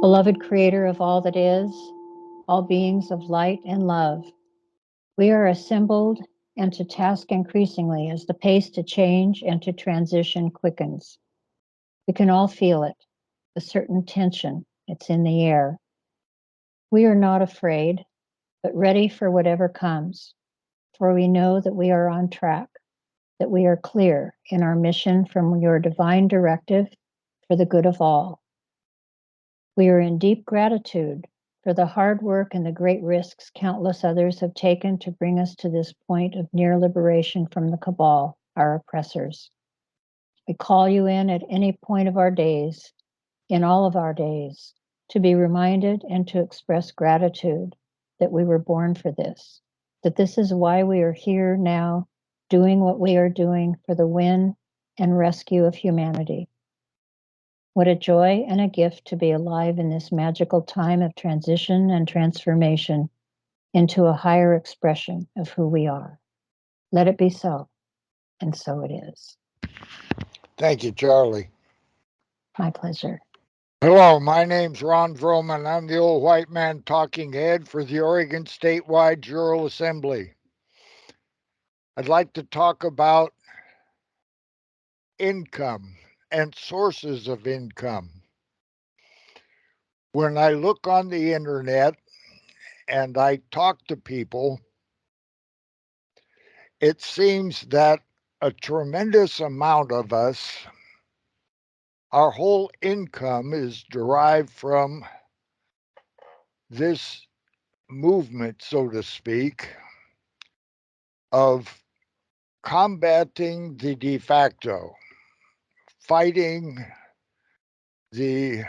Beloved Creator of all that is, all beings of light and love, we are assembled and to task increasingly as the pace to change and to transition quickens. We can all feel it, a certain tension. It's in the air. We are not afraid, but ready for whatever comes, for we know that we are on track, that we are clear in our mission from your divine directive for the good of all. We are in deep gratitude for the hard work and the great risks countless others have taken to bring us to this point of near liberation from the cabal, our oppressors. We call you in at any point of our days, in all of our days, to be reminded and to express gratitude that we were born for this, that this is why we are here now, doing what we are doing for the win and rescue of humanity. What a joy and a gift to be alive in this magical time of transition and transformation into a higher expression of who we are. Let it be so, and so it is. Thank you, Charlie. My pleasure. Hello, my name's Ron Vroman. I'm the old white man talking head for the Oregon Statewide Jural Assembly. I'd like to talk about income and sources of income. When I look on the internet and I talk to people, it seems that a tremendous amount of us, our whole income is derived from this movement, so to speak, of combating the de facto, fighting the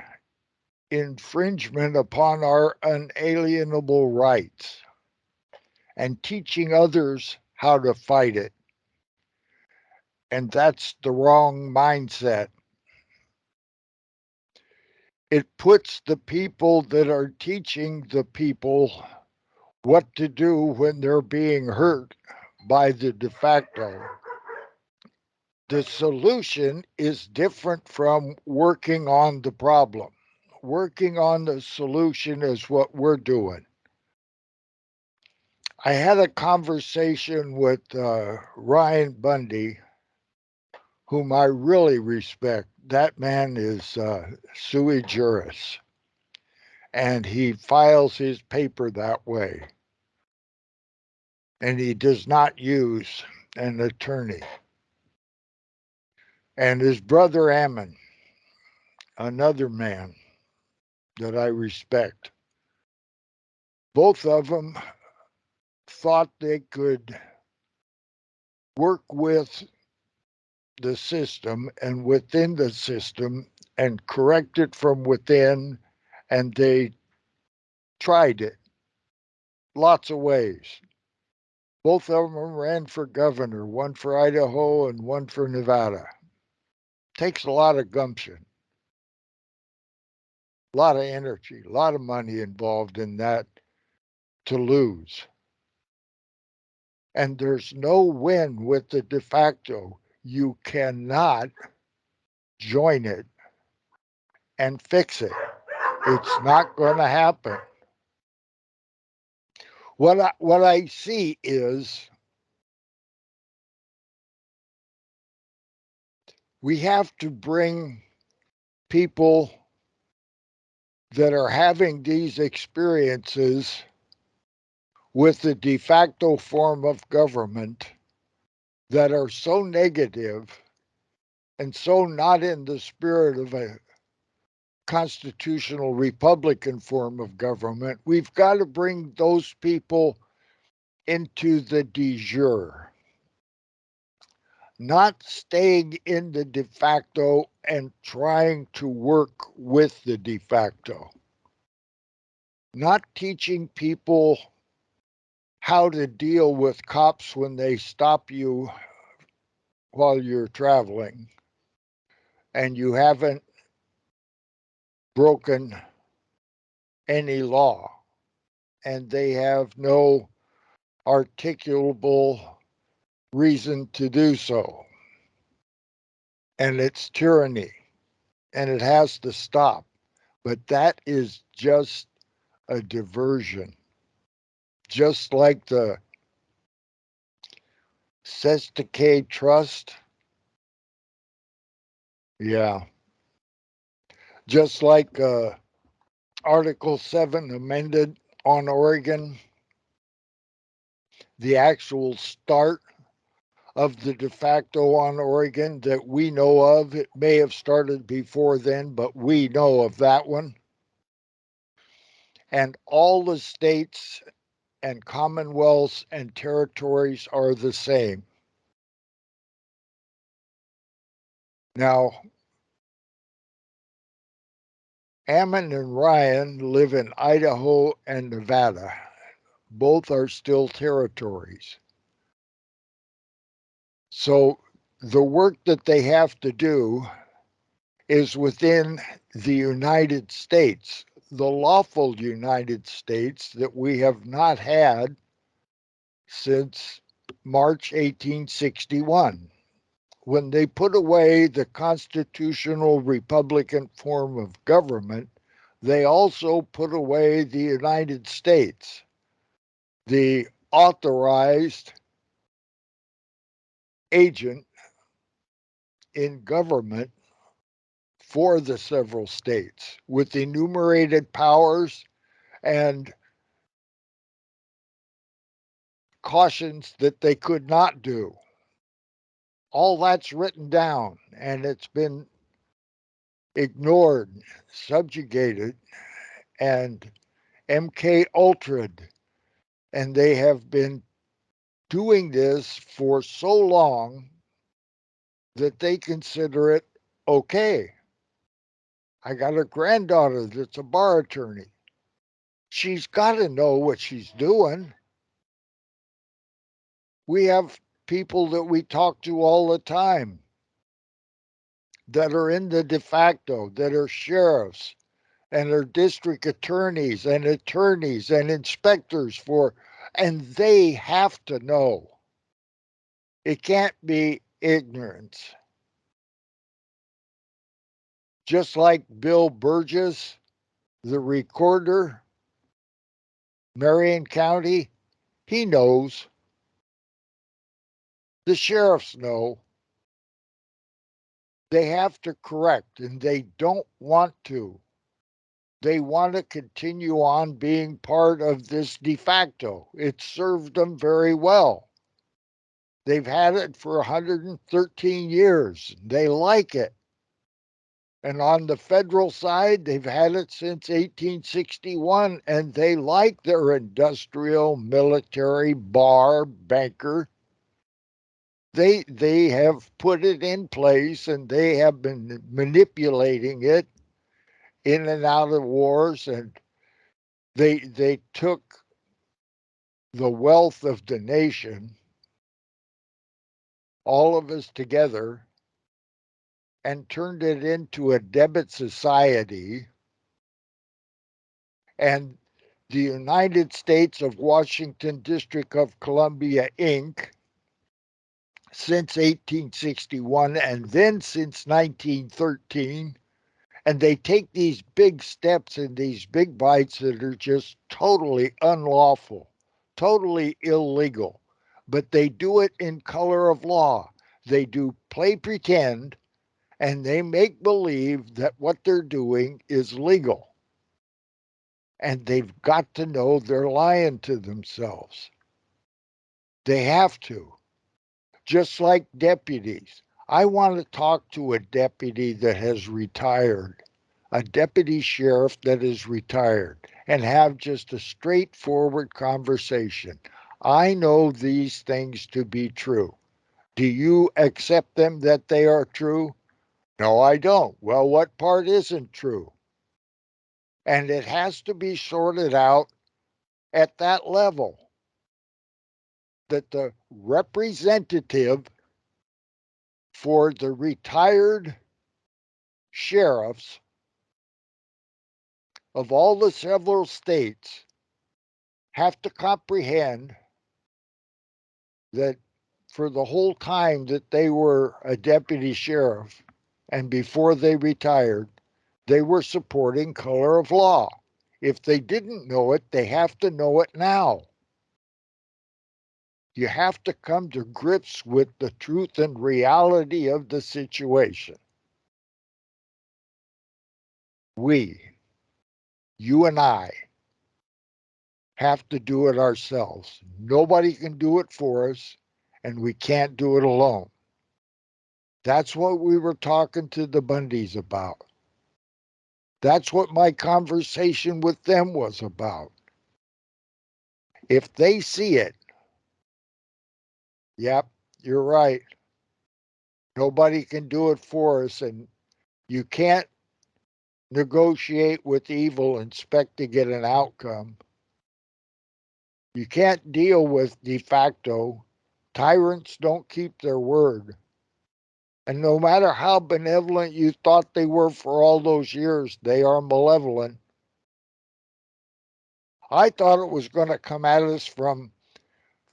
infringement upon our unalienable rights, and teaching others how to fight it. And that's the wrong mindset. It puts the people that are teaching the people what to do when they're being hurt by the de facto. The solution is different from working on the problem. Working on the solution is what we're doing. I had a conversation with Ryan Bundy, whom I really respect. That man is sui juris, and he files his paper that way. And he does not use an attorney. And his brother Ammon, another man that I respect, both of them thought they could work with the system and within the system and correct it from within, and they tried it lots of ways. Both of them ran for governor, one for Idaho and one for Nevada. Takes a lot of gumption, a lot of energy, a lot of money involved in that to lose. And there's no win with the de facto. You cannot join it and fix it. It's not going to happen. What I see is we have to bring people that are having these experiences with the de facto form of government that are so negative and so not in the spirit of a constitutional Republican form of government. We've got to bring those people into the de jure, not staying in the de facto and trying to work with the de facto, not teaching people how to deal with cops when they stop you while you're traveling and you haven't broken any law and they have no articulable reason to do so. And it's tyranny, and it has to stop. But that is just a diversion. Just like the Sestake Trust. Yeah. Just like Article 7 amended on Oregon, the actual start of the de facto on Oregon that we know of. It may have started before then, but we know of that one. And all the states and commonwealths and territories are the same. Now, Ammon and Ryan live in Idaho and Nevada. Both are still territories. So the work that they have to do is within the United States, the lawful United States that we have not had since March 1861. When they put away the constitutional Republican form of government, they also put away the United States, the authorized agent in government for the several states with enumerated powers and cautions that they could not do. All that's written down and it's been ignored, subjugated, and MK Ultra'd. And they have been doing this for so long that they consider it okay. I got a granddaughter that's a bar attorney. She's got to know what she's doing. We have people that we talk to all the time that are in the de facto, that are sheriffs and are district attorneys and inspectors for, and they have to know. It can't be ignorance. Just like Bill Burgess, the recorder, Marion County, he knows. The sheriffs know. They have to correct, and they don't want to. They want to continue on being part of this de facto. It served them very well. They've had it for 113 years. They like it. And on the federal side, they've had it since 1861, and they like their industrial, military, bar, banker. They have put it in place, and they have been manipulating it in and out of wars, and they took the wealth of the nation, all of us together, and turned it into a debit society. And the United States of Washington District of Columbia, Inc., since 1861 and then since 1913. And they take these big steps and these big bites that are just totally unlawful, totally illegal. But they do it in color of law. They do play pretend and they make believe that what they're doing is legal. And they've got to know they're lying to themselves. They have to. Just like deputies. I want to talk to a deputy that has retired, a deputy sheriff that is retired, and have just a straightforward conversation. I know these things to be true. Do you accept them that they are true? No, I don't. Well, what part isn't true? And it has to be sorted out at that level, that the representative for the retired sheriffs of all the several states have to comprehend that for the whole time that they were a deputy sheriff and before they retired, they were supporting color of law. If they didn't know it, they have to know it now. You have to come to grips with the truth and reality of the situation. We, you and I, have to do it ourselves. Nobody can do it for us, and we can't do it alone. That's what we were talking to the Bundys about. That's what my conversation with them was about. If they see it, yep, you're right. Nobody can do it for us, and you can't negotiate with evil and expect to get an outcome. You can't deal with de facto. Tyrants don't keep their word. And no matter how benevolent you thought they were for all those years, they are malevolent. I thought it was going to come at us from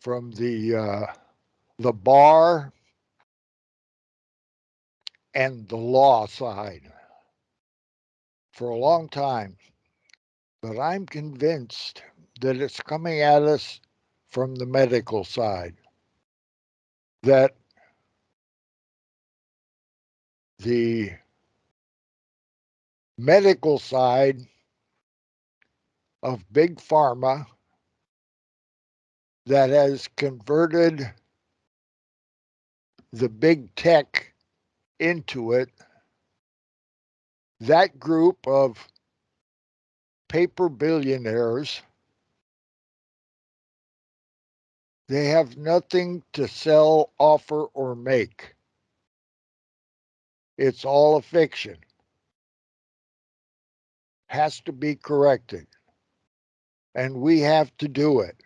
the bar and the law side for a long time, but I'm convinced that it's coming at us from the medical side. That the medical side of big pharma that has converted the big tech into it, that group of paper billionaires, they have nothing to sell, offer, or make. It's all a fiction. Has to be corrected. And we have to do it.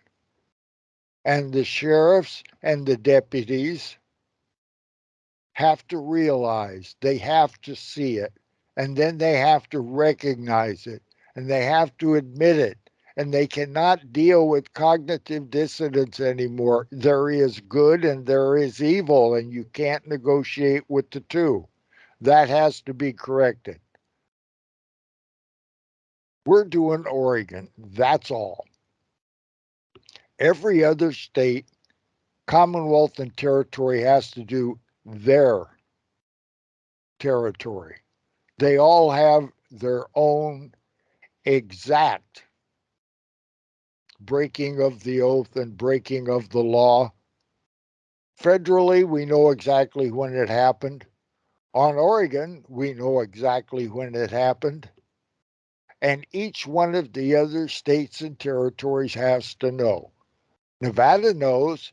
And the sheriffs and the deputies have to realize, they have to see it, and then they have to recognize it, and they have to admit it, and they cannot deal with cognitive dissonance anymore. There is good and there is evil, and you can't negotiate with the two. That has to be corrected. We're doing Oregon, that's all. Every other state, Commonwealth, and territory has to do their territory. They all have their own exact breaking of the oath and breaking of the law. Federally, we know exactly when it happened. On Oregon, we know exactly when it happened. And each one of the other states and territories has to know. Nevada knows.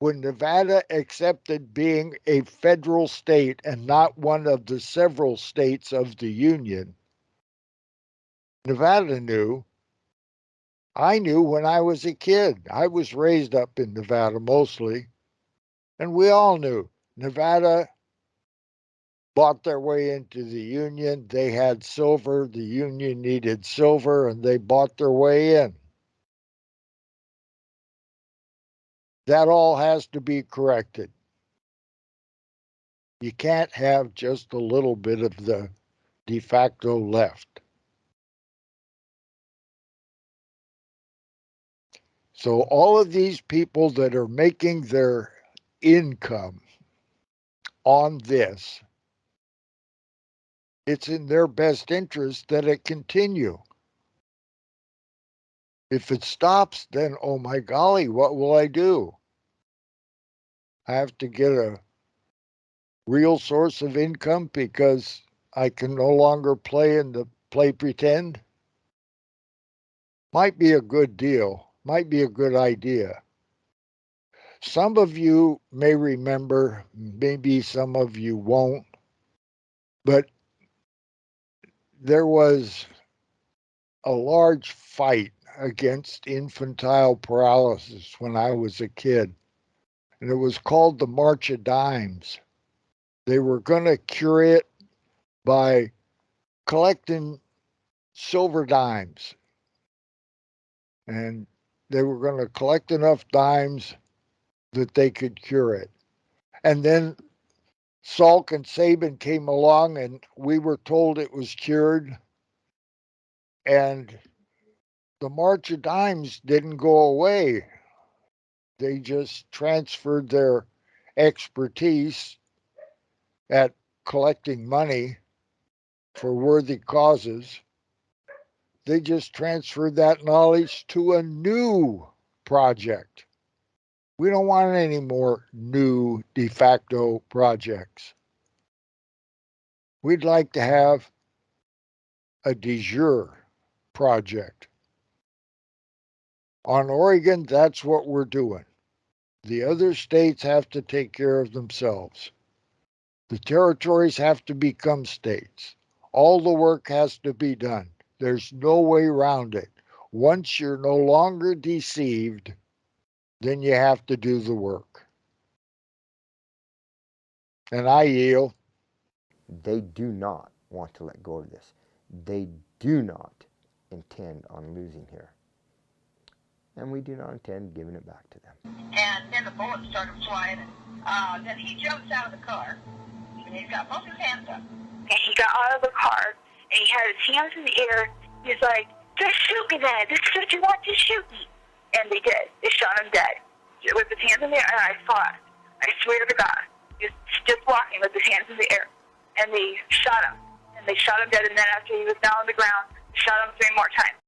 When Nevada accepted being a federal state and not one of the several states of the Union, Nevada knew. I knew when I was a kid. I was raised up in Nevada mostly, and we all knew. Nevada bought their way into the Union. They had silver. The Union needed silver, and they bought their way in. That all has to be corrected. You can't have just a little bit of the de facto left. So all of these people that are making their income on this, it's in their best interest that it continue. If it stops, then oh my golly, what will I do? I have to get a real source of income because I can no longer play pretend. Might be a good deal, might be a good idea. Some of you may remember, maybe some of you won't, but there was a large fight against infantile paralysis when I was a kid, and it was called the March of Dimes. They were going to cure it by collecting silver dimes, and they were going to collect enough dimes that they could cure it. And then Salk and Sabin came along and we were told it was cured. And the March of Dimes didn't go away. They just transferred their expertise at collecting money for worthy causes. They just transferred that knowledge to a new project. We don't want any more new de facto projects. We'd like to have a de jure project. On Oregon, that's what we're doing. The other states have to take care of themselves. The territories have to become states. All the work has to be done. There's no way around it. Once you're no longer deceived, then you have to do the work. And I yield. They do not want to let go of this. They do not intend on losing here. And we do not intend giving it back to them. And then the bullets started flying. Then he jumps out of the car. And he's got both his hands up. And he got out of the car, and he had his hands in the air. He's like, just shoot me then. This is what you want, just shoot me. And they did. They shot him dead. With his hands in the air, and I saw it. I swear to God. He was just walking with his hands in the air. And they shot him. And they shot him dead, and then after he was down on the ground, they shot him 3 more times.